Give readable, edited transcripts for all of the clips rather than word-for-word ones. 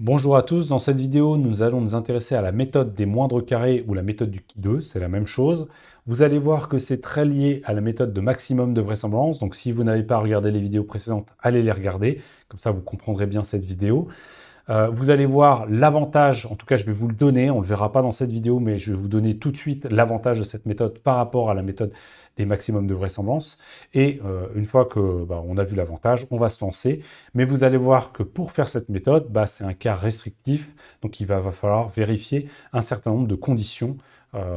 Bonjour à tous, dans cette vidéo, nous allons nous intéresser à la méthode des moindres carrés ou la méthode du qui2, c'est la même chose. Vous allez voir que c'est très lié à la méthode de maximum de vraisemblance, donc si vous n'avez pas regardé les vidéos précédentes, allez les regarder, comme ça vous comprendrez bien cette vidéo. Vous allez voir l'avantage, en tout cas je vais vous le donner, on ne le verra pas dans cette vidéo, mais je vais vous donner tout de suite l'avantage de cette méthode par rapport à la méthode des maximums de vraisemblance. Et une fois que on a vu l'avantage, on va se lancer. Mais vous allez voir que pour faire cette méthode, c'est un cas restrictif, donc il va falloir vérifier un certain nombre de conditions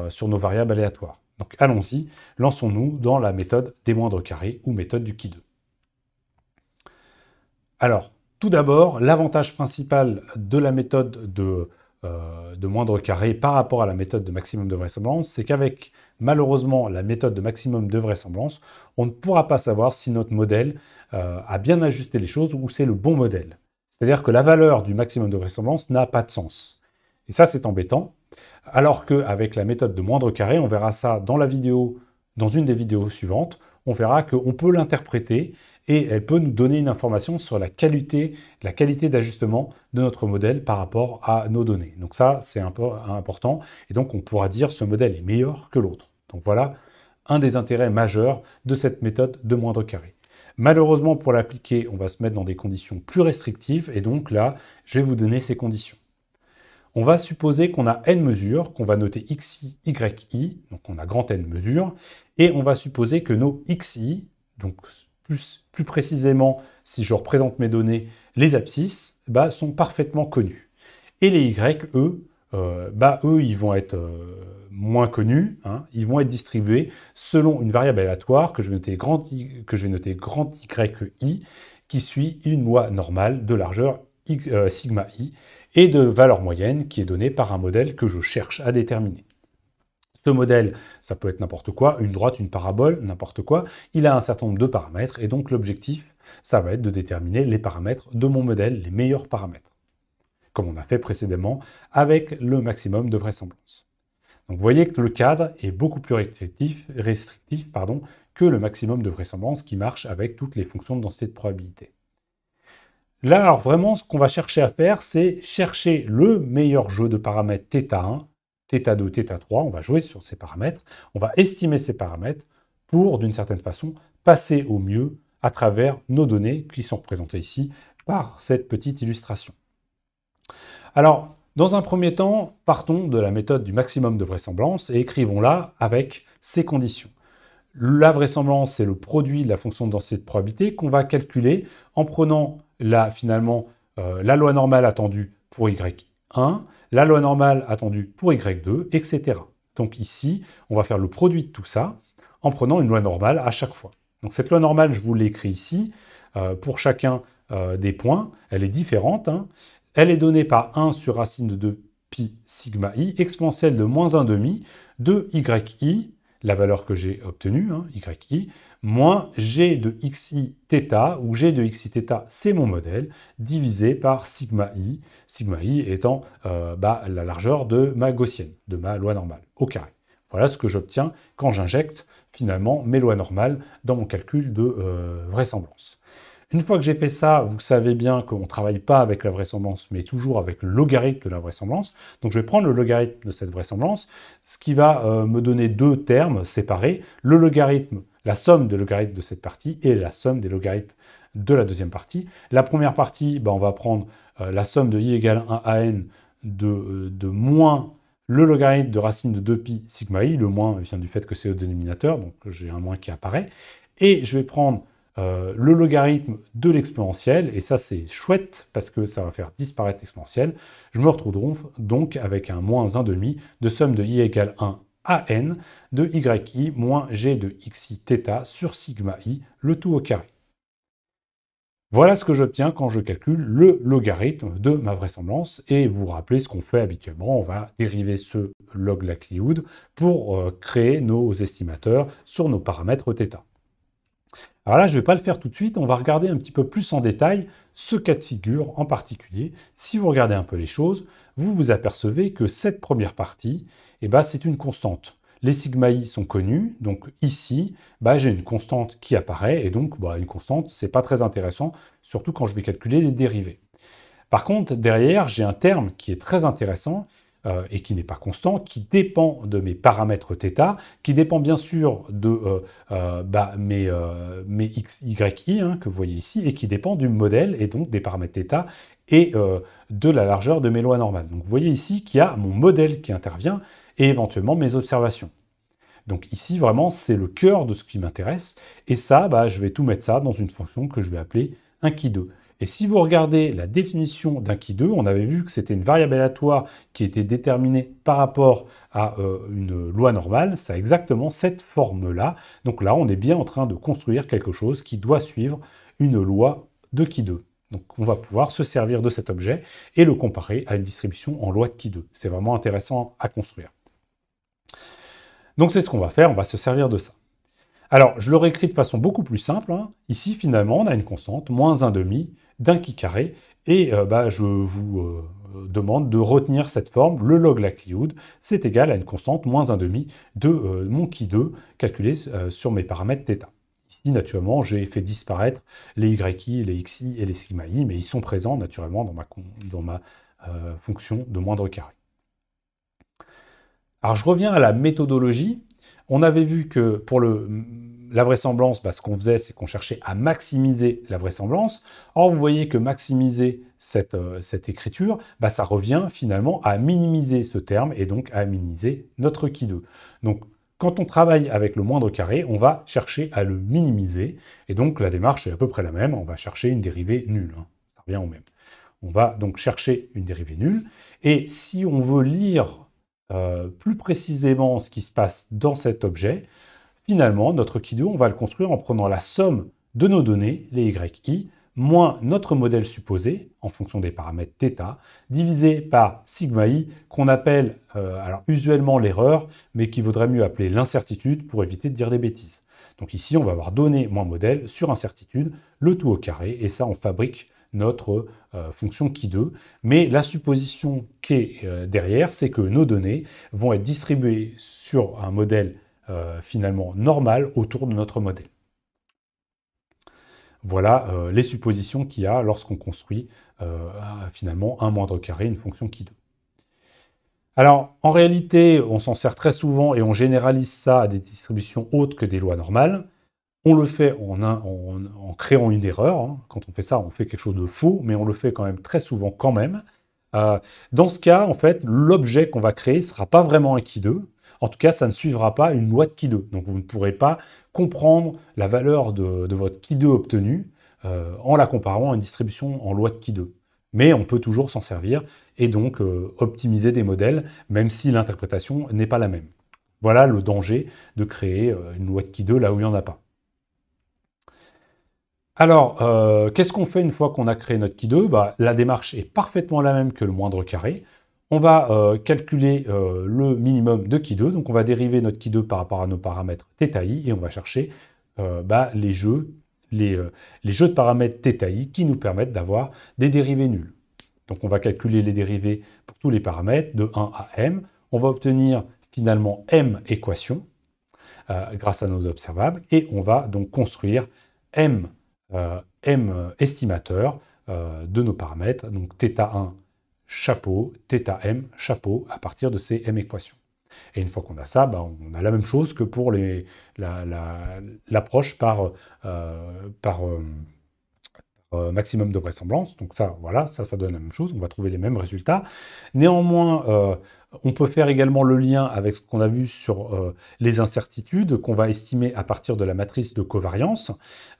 sur nos variables aléatoires. Donc allons-y, lançons-nous dans la méthode des moindres carrés ou méthode du qui2. Alors, tout d'abord, l'avantage principal de la méthode de moindre carré par rapport à la méthode de maximum de vraisemblance, c'est qu'avec, malheureusement, la méthode de maximum de vraisemblance, on ne pourra pas savoir si notre modèle a bien ajusté les choses ou c'est le bon modèle. C'est-à-dire que la valeur du maximum de vraisemblance n'a pas de sens. Et ça, c'est embêtant. Alors qu'avec la méthode de moindre carré, on verra ça dans la vidéo, dans une des vidéos suivantes, on verra qu'on peut l'interpréter et elle peut nous donner une information sur la qualité d'ajustement de notre modèle par rapport à nos données. Donc ça, c'est un peu important. Et donc, on pourra dire ce modèle est meilleur que l'autre. Donc voilà un des intérêts majeurs de cette méthode de moindre carré. Malheureusement, pour l'appliquer, on va se mettre dans des conditions plus restrictives. Et donc là, je vais vous donner ces conditions. On va supposer qu'on a n mesures, qu'on va noter xi, yi, donc on a grand N mesures, et on va supposer que nos xi, donc plus précisément, si je représente mes données, les abscisses, sont parfaitement connus. Et les y, eux, ils vont être moins connus, ils vont être distribués selon une variable aléatoire que je vais noter grand yi, qui suit une loi normale de largeur sigma i, et de valeur moyenne qui est donnée par un modèle que je cherche à déterminer. Ce modèle, ça peut être n'importe quoi, une droite, une parabole, n'importe quoi. Il a un certain nombre de paramètres et donc l'objectif, ça va être de déterminer les paramètres de mon modèle, les meilleurs paramètres, comme on a fait précédemment avec le maximum de vraisemblance. Donc vous voyez que le cadre est beaucoup plus restrictif que le maximum de vraisemblance qui marche avec toutes les fonctions de densité de probabilité. Là, alors vraiment, ce qu'on va chercher à faire, c'est chercher le meilleur jeu de paramètres θ1, θ2, θ3. On va jouer sur ces paramètres. On va estimer ces paramètres pour, d'une certaine façon, passer au mieux à travers nos données qui sont représentées ici par cette petite illustration. Alors, dans un premier temps, partons de la méthode du maximum de vraisemblance et écrivons-la avec ces conditions. La vraisemblance, c'est le produit de la fonction de densité de probabilité qu'on va calculer en prenant la loi normale attendue pour y1, la loi normale attendue pour y2, etc. Donc ici, on va faire le produit de tout ça en prenant une loi normale à chaque fois. Donc cette loi normale, je vous l'écris ici, pour chacun des points, elle est différente. Elle est donnée par 1 sur racine de 2 pi sigma i, exponentielle de moins 1,5 de yi, la valeur que j'ai obtenue, yi, moins g de xi θ, où g de xi θ, c'est mon modèle, divisé par sigma i étant la largeur de ma gaussienne, de ma loi normale, au carré. Voilà ce que j'obtiens quand j'injecte finalement mes lois normales dans mon calcul de vraisemblance. Une fois que j'ai fait ça, vous savez bien qu'on ne travaille pas avec la vraisemblance, mais toujours avec le logarithme de la vraisemblance. Donc je vais prendre le logarithme de cette vraisemblance, ce qui va me donner deux termes séparés. Le logarithme, la somme des logarithmes de cette partie et la somme des logarithmes de la deuxième partie. La première partie, on va prendre la somme de i égale 1 à n de moins le logarithme de racine de 2pi sigma i. Le moins vient du fait que c'est au dénominateur, donc j'ai un moins qui apparaît. Et je vais prendre le logarithme de l'exponentielle, et ça c'est chouette parce que ça va faire disparaître l'exponentielle. Je me retrouve donc avec un moins 1,5 de somme de i égale 1 à n de yi moins g de xi θ sur sigma i, le tout au carré. Voilà ce que j'obtiens quand je calcule le logarithme de ma vraisemblance, et vous vous rappelez ce qu'on fait habituellement, on va dériver ce log likelihood pour créer nos estimateurs sur nos paramètres θ. Alors là, je ne vais pas le faire tout de suite, on va regarder un petit peu plus en détail ce cas de figure en particulier. Si vous regardez un peu les choses, vous vous apercevez que cette première partie, c'est une constante. Les sigma i sont connus, donc ici, j'ai une constante qui apparaît, et donc une constante, ce n'est pas très intéressant, surtout quand je vais calculer les dérivées. Par contre, derrière, j'ai un terme qui est très intéressant et qui n'est pas constant, qui dépend de mes paramètres θ, qui dépend bien sûr de mes x, y, i, hein, que vous voyez ici, et qui dépend du modèle, et donc des paramètres θ, et de la largeur de mes lois normales. Donc vous voyez ici qu'il y a mon modèle qui intervient, et éventuellement mes observations. Donc ici, vraiment, c'est le cœur de ce qui m'intéresse, et ça, je vais tout mettre ça dans une fonction que je vais appeler un qui2. Et si vous regardez la définition d'un qui2, on avait vu que c'était une variable aléatoire qui était déterminée par rapport à une loi normale. Ça a exactement cette forme-là. Donc là, on est bien en train de construire quelque chose qui doit suivre une loi de qui2. Donc on va pouvoir se servir de cet objet et le comparer à une distribution en loi de qui2. C'est vraiment intéressant à construire. Donc c'est ce qu'on va faire, on va se servir de ça. Alors, je le réécris de façon beaucoup plus simple. Hein. Ici, finalement, on a une constante, moins 1/2 d'un qui carré, et je vous demande de retenir cette forme, le log likelihood, c'est égal à une constante, moins 1/2 de mon qui2, calculé sur mes paramètres θ. Ici, naturellement, j'ai fait disparaître les yi, les xi et les sigma i, mais ils sont présents, naturellement, dans ma fonction de moindre carré. Alors, je reviens à la méthodologie. On avait vu que pour la vraisemblance, ce qu'on faisait, c'est qu'on cherchait à maximiser la vraisemblance. Or, vous voyez que maximiser cette écriture, ça revient finalement à minimiser ce terme et donc à minimiser notre qui2. Donc, quand on travaille avec le moindre carré, on va chercher à le minimiser. Et donc, la démarche est à peu près la même. On va chercher une dérivée nulle. Hein. Ça revient au même. On va donc chercher une dérivée nulle. Et si on veut lire plus précisément ce qui se passe dans cet objet, finalement, notre qui2, on va le construire en prenant la somme de nos données, les yi, moins notre modèle supposé, en fonction des paramètres θ, divisé par sigma i, qu'on appelle, alors usuellement l'erreur, mais qu'il vaudrait mieux appeler l'incertitude pour éviter de dire des bêtises. Donc ici, on va avoir donné moins modèle sur incertitude, le tout au carré, et ça, on fabrique notre fonction qui2. Mais la supposition qui est derrière, c'est que nos données vont être distribuées sur un modèle finalement normal autour de notre modèle. Voilà les suppositions qu'il y a lorsqu'on construit finalement un moindre carré, une fonction qui2. Alors, en réalité, on s'en sert très souvent et on généralise ça à des distributions autres que des lois normales. On le fait en créant une erreur. Hein. Quand on fait ça, on fait quelque chose de faux, mais on le fait quand même très souvent quand même. Dans ce cas, en fait, l'objet qu'on va créer ne sera pas vraiment un qui2. En tout cas, ça ne suivra pas une loi de qui2. Donc, vous ne pourrez pas comprendre la valeur de votre qui2 obtenu en la comparant à une distribution en loi de qui2. Mais on peut toujours s'en servir et donc optimiser des modèles, même si l'interprétation n'est pas la même. Voilà le danger de créer une loi de qui2 là où il n'y en a pas. Alors, qu'est-ce qu'on fait une fois qu'on a créé notre qui2 ? La démarche est parfaitement la même que le moindre carré. On va calculer le minimum de qui2, donc on va dériver notre qui2 par rapport à nos paramètres θi, et on va chercher les jeux de paramètres θi qui nous permettent d'avoir des dérivées nulles. Donc on va calculer les dérivées pour tous les paramètres de 1 à m. On va obtenir finalement m équations grâce à nos observables, et on va donc construire m estimateur de nos paramètres, donc θ1 chapeau, θm chapeau, à partir de ces m équations. Et une fois qu'on a ça, on a la même chose que pour l'approche par maximum de vraisemblance. Donc ça, voilà, ça donne la même chose, on va trouver les mêmes résultats. Néanmoins, on peut faire également le lien avec ce qu'on a vu sur les incertitudes qu'on va estimer à partir de la matrice de covariance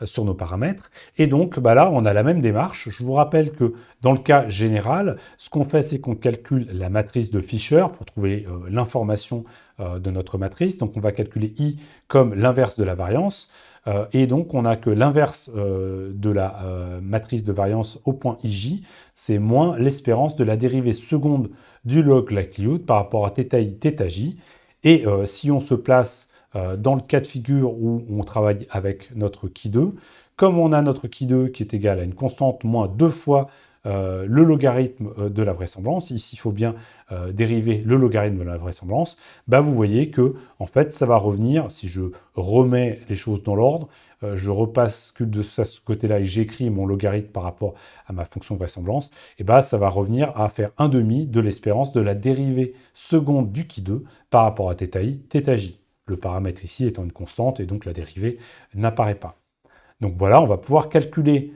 sur nos paramètres. Et donc là, on a la même démarche. Je vous rappelle que dans le cas général, ce qu'on fait, c'est qu'on calcule la matrice de Fisher pour trouver l'information de notre matrice. Donc on va calculer I comme l'inverse de la variance. Et donc, on n'a que l'inverse de la matrice de variance au point ij, c'est moins l'espérance de la dérivée seconde du log likelihood par rapport à θi, θj. Et si on se place dans le cas de figure où on travaille avec notre qui2, comme on a notre qui2 qui est égal à une constante moins 2 fois le logarithme de la vraisemblance, ici il faut bien dériver le logarithme de la vraisemblance, bah, vous voyez que en fait ça va revenir, si je remets les choses dans l'ordre, je repasse que de ce côté-là et j'écris mon logarithme par rapport à ma fonction de vraisemblance, et bah, ça va revenir à faire 1/2 de l'espérance de la dérivée seconde du qui2 par rapport à θi, θj. Le paramètre ici étant une constante et donc la dérivée n'apparaît pas. Donc voilà, on va pouvoir calculer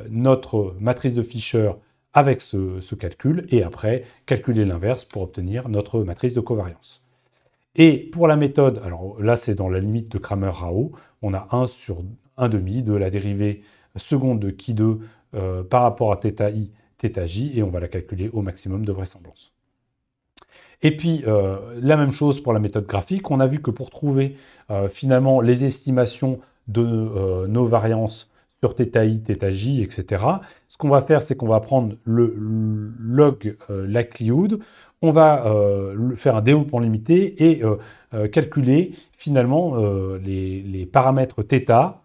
notre matrice de Fisher avec ce calcul et après calculer l'inverse pour obtenir notre matrice de covariance. Et pour la méthode, alors là c'est dans la limite de Cramer-Rao, on a 1 sur 1/2 de la dérivée seconde de qui2 par rapport à θi, θj et on va la calculer au maximum de vraisemblance. Et puis, la même chose pour la méthode graphique. On a vu que pour trouver finalement les estimations de nos variances sur θi, θj, etc., ce qu'on va faire, c'est qu'on va prendre le log likelihood, on va faire un développement limité et calculer finalement les paramètres θ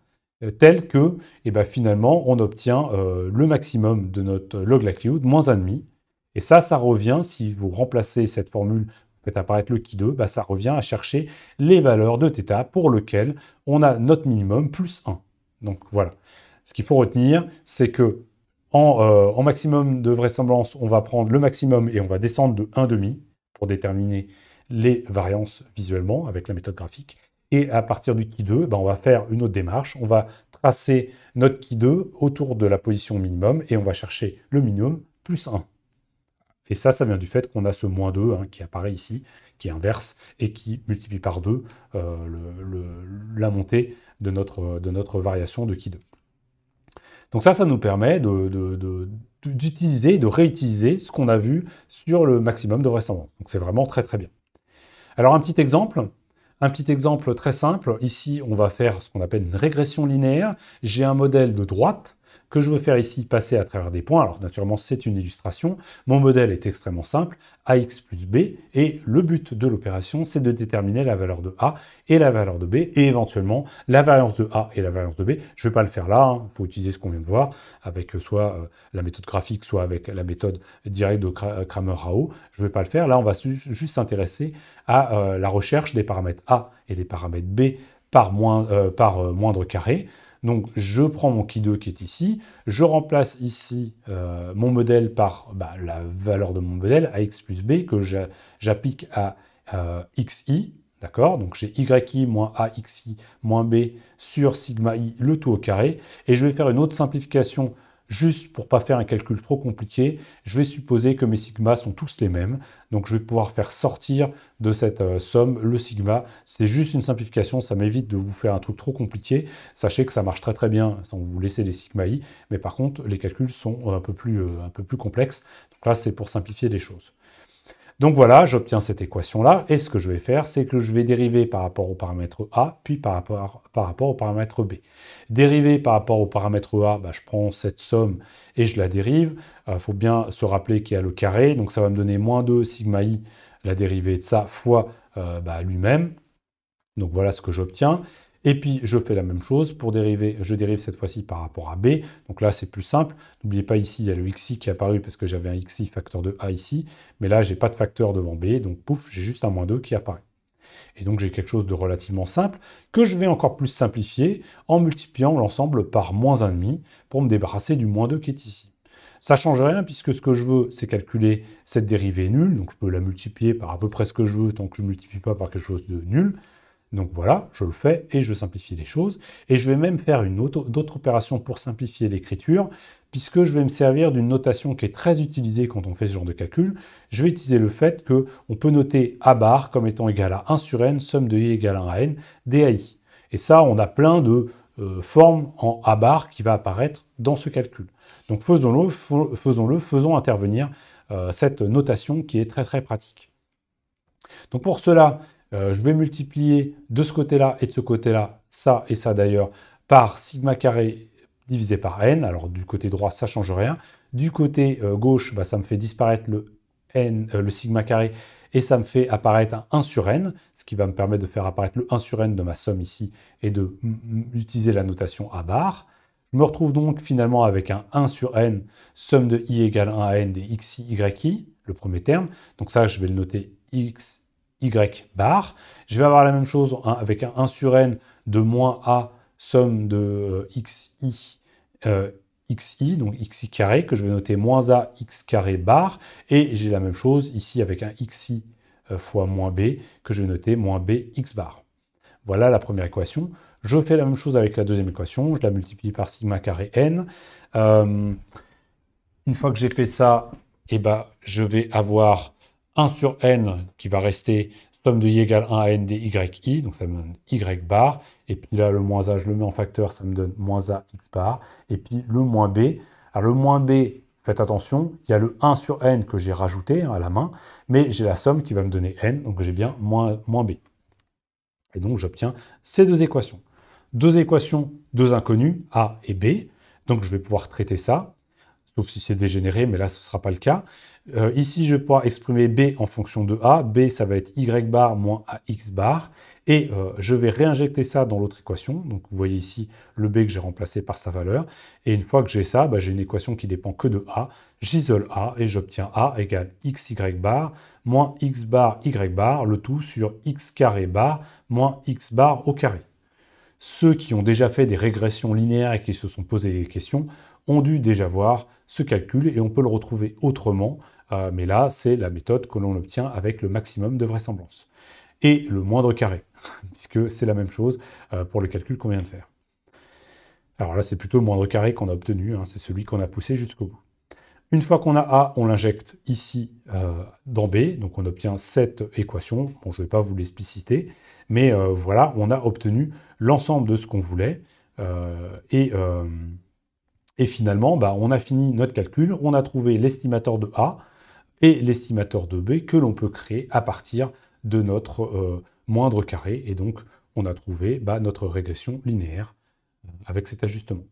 tels que, et ben, finalement, on obtient le maximum de notre log likelihood, moins 1,5. Et ça revient, si vous remplacez cette formule, vous faites apparaître le qui2, bah, ça revient à chercher les valeurs de θ pour lesquelles on a notre minimum plus 1. Donc voilà. Ce qu'il faut retenir, c'est que en maximum de vraisemblance, on va prendre le maximum et on va descendre de 1,5 pour déterminer les variances visuellement avec la méthode graphique. Et à partir du qui2, bah, on va faire une autre démarche. On va tracer notre qui2 autour de la position minimum et on va chercher le minimum plus 1. Et ça vient du fait qu'on a ce moins 2 qui apparaît ici, qui inverse et qui multiplie par 2 la montée de notre variation de qui2. Donc ça nous permet d'utiliser, de réutiliser ce qu'on a vu sur le maximum de vraisemblance. Donc c'est vraiment très très bien. Alors un petit exemple très simple. Ici, on va faire ce qu'on appelle une régression linéaire. J'ai un modèle de droite que je veux faire ici passer à travers des points. Alors naturellement, c'est une illustration. Mon modèle est extrêmement simple, ax plus b, et le but de l'opération, c'est de déterminer la valeur de a et la valeur de b, et éventuellement la variance de a et la variance de b. Je ne vais pas le faire là, il faut utiliser ce qu'on vient de voir, avec soit la méthode graphique, soit avec la méthode directe de Cramer-Rao. Je ne vais pas le faire. Là, on va juste s'intéresser à la recherche des paramètres a et des paramètres b par moindre carré. Donc, je prends mon qui2 qui est ici, je remplace ici mon modèle par la valeur de mon modèle, ax plus b, que j'applique à xi, d'accord? Donc, j'ai yi moins axi moins b sur sigma i, le tout au carré. Et je vais faire une autre simplification, juste pour ne pas faire un calcul trop compliqué. Je vais supposer que mes sigmas sont tous les mêmes. Donc, je vais pouvoir faire sortir de cette somme le sigma. C'est juste une simplification, ça m'évite de vous faire un truc trop compliqué. Sachez que ça marche très très bien sans vous laisser les sigma i, mais par contre, les calculs sont un peu plus complexes. Donc là, c'est pour simplifier les choses. Donc voilà, j'obtiens cette équation-là, et ce que je vais faire, c'est que je vais dériver par rapport au paramètre A, puis par rapport au paramètre B. Dériver par rapport au paramètre A, je prends cette somme et je la dérive. Il faut bien se rappeler qu'il y a le carré, donc ça va me donner moins 2 sigma i, la dérivée de ça, fois lui-même. Donc voilà ce que j'obtiens. Et puis, je fais la même chose pour dériver. Je dérive cette fois-ci par rapport à B. Donc là, c'est plus simple. N'oubliez pas ici, il y a le xi qui est apparu parce que j'avais un xi facteur de A ici. Mais là, je n'ai pas de facteur devant B. Donc, pouf, j'ai juste un moins 2 qui apparaît. Et donc, j'ai quelque chose de relativement simple que je vais encore plus simplifier en multipliant l'ensemble par moins 1,5 pour me débarrasser du moins 2 qui est ici. Ça ne change rien puisque ce que je veux, c'est calculer cette dérivée nulle. Donc, je peux la multiplier par à peu près ce que je veux tant que je ne multiplie pas par quelque chose de nul. Donc voilà, je le fais et je simplifie les choses. Et je vais même faire d'autres opérations pour simplifier l'écriture, puisque je vais me servir d'une notation qui est très utilisée quand on fait ce genre de calcul. Je vais utiliser le fait qu'on peut noter A bar comme étant égal à 1 sur n, somme de i égale 1 à n, dai. Et ça, on a plein de formes en A bar qui va apparaître dans ce calcul. Donc faisons intervenir cette notation qui est très très pratique. Donc pour cela, je vais multiplier de ce côté-là et de ce côté-là, ça et ça d'ailleurs, par sigma carré divisé par n. Alors du côté droit, ça ne change rien. Du côté gauche, ça me fait disparaître le sigma carré et ça me fait apparaître un 1 sur n, ce qui va me permettre de faire apparaître le 1 sur n de ma somme ici et d'utiliser la notation A bar. Je Je me retrouve donc finalement avec un 1 sur n, somme de i égale 1 à n des xi, yi, le premier terme. Donc ça, je vais le noter x, y bar. Je vais avoir la même chose avec un 1 sur n de moins a, somme de xi, xi, donc xi carré, que je vais noter moins a x carré bar. Et j'ai la même chose ici avec un xi fois moins b, que je vais noter moins b x bar. Voilà la première équation. Je fais la même chose avec la deuxième équation, je la multiplie par sigma carré n. Une fois que j'ai fait ça, eh ben, je vais avoir 1 sur n qui va rester somme de i égale 1 à n des yi, donc ça me donne y bar. Et puis là, le moins a, je le mets en facteur, ça me donne moins a x bar. Et puis le moins b. Alors le moins b, faites attention, il y a le 1 sur n que j'ai rajouté à la main, mais j'ai la somme qui va me donner n, donc j'ai bien moins b. Et donc j'obtiens ces deux équations. Deux équations, deux inconnus, A et B. Donc je vais pouvoir traiter ça, sauf si c'est dégénéré, mais là ce ne sera pas le cas. Ici, je vais pouvoir exprimer B en fonction de A. B, ça va être Y bar moins AX bar. Et je vais réinjecter ça dans l'autre équation. Donc vous voyez ici le B que j'ai remplacé par sa valeur. Et une fois que j'ai ça, j'ai une équation qui dépend que de A. J'isole A et j'obtiens A égale XY bar moins X bar Y bar, le tout sur X carré bar moins X bar au carré. Ceux qui ont déjà fait des régressions linéaires et qui se sont posé des questions ont dû déjà voir ce calcul et on peut le retrouver autrement, mais là c'est la méthode que l'on obtient avec le maximum de vraisemblance. Et le moindre carré, puisque c'est la même chose pour le calcul qu'on vient de faire. Alors là c'est plutôt le moindre carré qu'on a obtenu, c'est celui qu'on a poussé jusqu'au bout. Une fois qu'on a A, on l'injecte ici dans B, donc on obtient cette équation. Bon, je ne vais pas vous l'expliciter, mais voilà, on a obtenu l'ensemble de ce qu'on voulait. Et finalement, on a fini notre calcul, on a trouvé l'estimateur de A et l'estimateur de B que l'on peut créer à partir de notre moindre carré. Et donc, on a trouvé notre régression linéaire avec cet ajustement.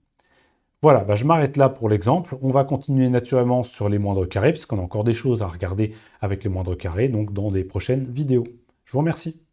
Voilà, je m'arrête là pour l'exemple. On va continuer naturellement sur les moindres carrés, puisqu'on a encore des choses à regarder avec les moindres carrés, donc dans des prochaines vidéos. Je vous remercie.